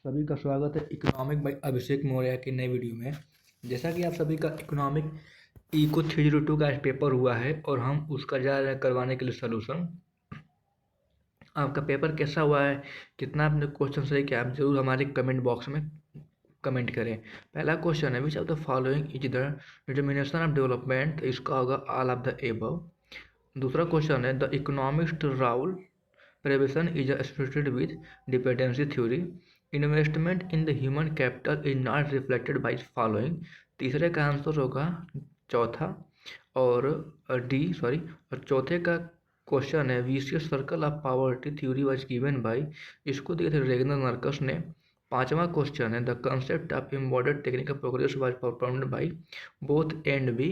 सभी का स्वागत है इकोनॉमिक बाई अभिषेक मौर्य की नई वीडियो में। जैसा कि आप सभी का इकोनॉमिक इको 302 का पेपर हुआ है और हम उसका जा रहे हैं करवाने के लिए सोल्यूशन। आपका पेपर कैसा हुआ है, कितना आपने क्वेश्चन सही किया, आप जरूर हमारे कमेंट बॉक्स में कमेंट करें। पहला क्वेश्चन है, which of the following is the determination of development, इसका होगा ऑल ऑफ द एबव। दूसरा क्वेश्चन है, the economist Raul Prevention is associated with dependency theory. Investment in the human capital is not reflected by following. तीसरे का answer होगा चौथा और और चौथे का क्वेश्चन है, vicious circle of poverty theory was given by, इसको दिए थे रेगनर नर्कस ने। पांचवा क्वेश्चन है, the concept of embedded technical progress was performed by both and B.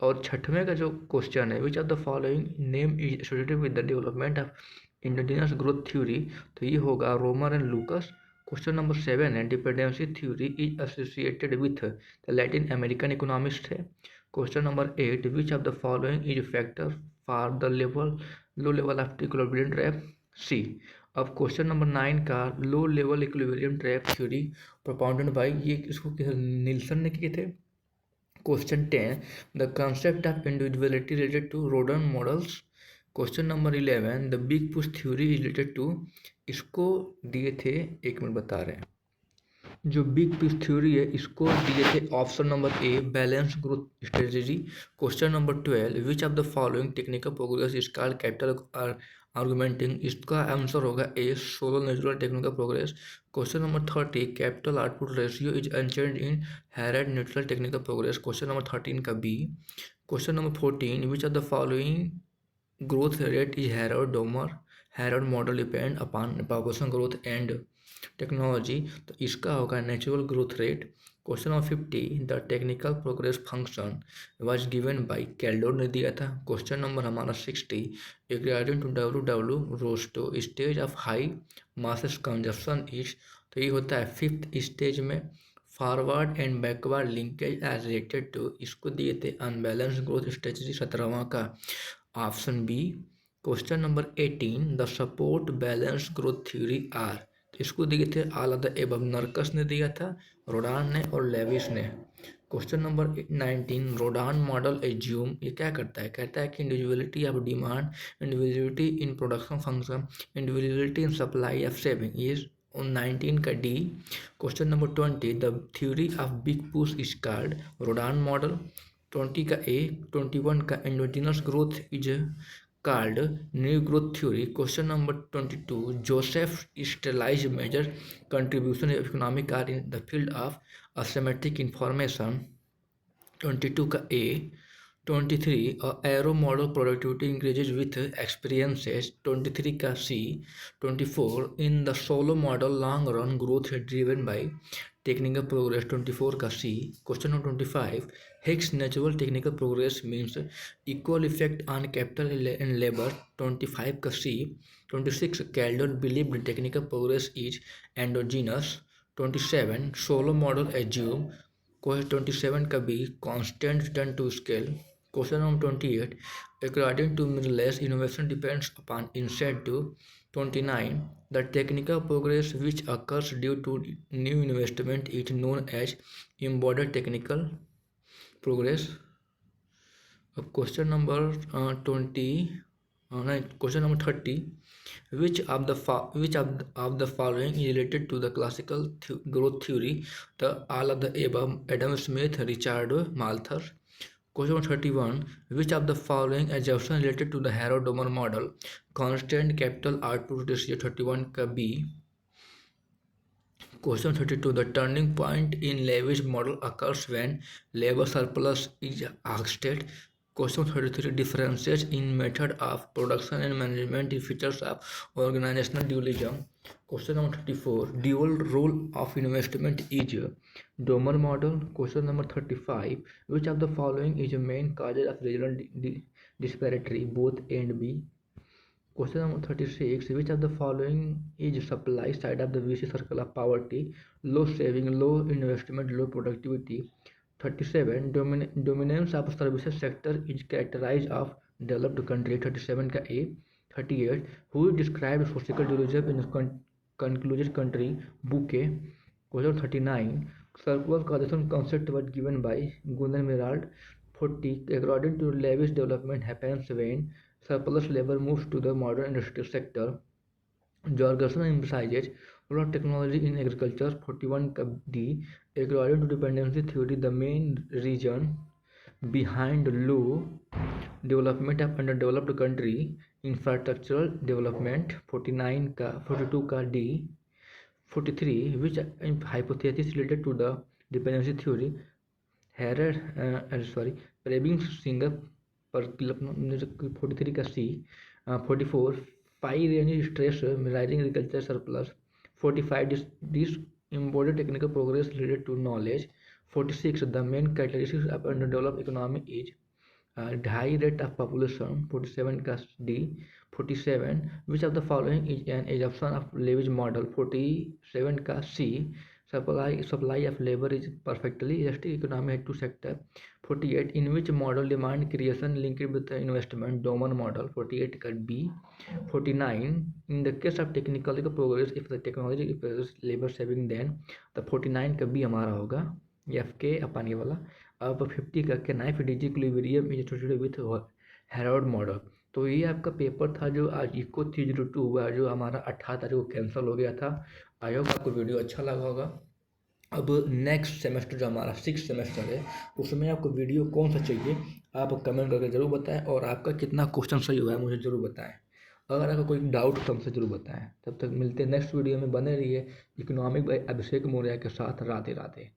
और छठवें का जो क्वेश्चन है, which of the following name is associated with the development of indigenous growth theory, तो ये होगा Romer and Lucas. Question number 7 है, dependency theory is associated with the Latin American economist है। Question number 8, which of the following is factor for the low level of equilibrium trap, C. अब question number 9 का low level equilibrium trap theory propounded by, ये इसको Nelson ने किए थे। Question 10, the concept of individuality related to Rodan models. Question number 11, the big push theory related to, इसको दिए थे, एक मिनट बता रहे हैं, जो बिग पुश थ्योरी है इसको दिए थे option number A balance growth strategy. Question number 12, which of the following technical progress is called capital augmenting, इसका आंसर होगा A Solow natural technical progress. Question number 30, capital output ratio is unchanged in Harrod neutral technical progress. Question number 13 का B. Question number 14, which of the following growth rate is Harrod model depend upon population growth and technology, तो इसका होगा natural growth rate. Question number 50, the technical progress function was given by Kaldor ने दिया था। Question number हमारा 60, according to W Rostow stage of high masses consumption is, तो ये होता है फिफ्थ स्टेज में। Forward and backward linkage as related to, इसको दिए थे अनबैलेंस ग्रोथ स्ट्रेटजी 17वां का option B. Question number 18, the support balance growth theory are, इसको दिए थे all of the above, Nurkse ने दिया था, रोडान ने और लेविस ने। Question number 19, Rodan model assume, ये क्या करता है, कहता है कि individuality of demand, individuality in production function, individuality in supply of saving, ये 19 का D. Question number 20, the theory of big push is called Rodan model. 20 का ए। 21 का endogenous growth is called new growth theory. Question number 22, Joseph Stiglitz major contribution of economic are in the field of asymmetric information. 22 का A. 23, Arrow model productivity increases with experiences. 23 का C. 24, in the Solow model long run growth है driven by technical progress. 24 का C. Question number 25, Hicks neutral technical progress means equal effect on capital and labour. 25 का C. 26, Kaldor believe technical progress is endogenous. 27, Solow model assume. Question 27 का B, constant return to scale. Question number 28, according to मिडलेस innovation depends upon incentive. 29, the technical progress which occurs due to new investment is known as embodied technical progress. अब question number 30, which of the following is related to the classical growth theory, the all of the above, Adam Smith, Richard Malthus. Question 31, which of the following assumption related to the Harrod-Domer model, constant capital output ratio। 31 का B। Question 32, the turning point in Levy's model occurs when labor surplus is exhausted। Question 33, differences in method of production and management in features of organizational dualism। Question number 34, dual role of investment is Domer model। Question number 35, which of the following is a main cause of regional disparity, both A and B। Question number 36, which of the following is supply side of the vicious circle of poverty, low saving, low investment, low productivity। 37, dominance of services sector is characterized of developed country। 37 का A। 38, who described social dualism in conclusion country bouquet. Question 39. Circular causation concept was given by Gunnar Myhrvold. 40. According to Lewis, development happens when surplus labor moves to the modern industrial sector. Jorgensen emphasizes role of technology in agriculture. 41. D. According to dependency theory, the main reason behind low development of underdeveloped country infrastructural development. 42 का D. 43. Which hypothesis related to the dependency theory? Prebbing Singer पर 43 का C. 44. 5 range stress rising agriculture surplus. 45. This embodied technical progress related to knowledge. 46. The main characteristics of underdeveloped economy is high rate of population. 47 का D. 47. Which of the following is an assumption of Lewis model? 47 का C. Supply of labor is perfectly elastic economy has two sectors. 48. In which model demand creation linked with the investment? Doman model. 48 का B. 49. In the case of technological progress, if the technology is labor saving, then the 49 का B हमारा होगा F के अपन ये वाला. अब 50 का knife disequilibrium is associated with Harrod model. तो ये आपका पेपर था जो आज इको 302 हुआ, जो हमारा 18 तारीख को कैंसिल हो गया था. आई होप आपको वीडियो अच्छा लगा होगा. अब नेक्स्ट सेमेस्टर जो हमारा 6th सेमेस्टर है, उसमें आपको वीडियो कौन सा चाहिए आप कमेंट करके ज़रूर बताएं, और आपका कितना क्वेश्चन सही हुआ है मुझे ज़रूर बताएं. अगर आपका कोई डाउट तो हमसे ज़रूर बताएं. तब तक मिलते हैं नेक्स्ट वीडियो में. बने रहिए इकोनॉमिक बाय अभिषेक मौर्य के साथ. राधे राधे.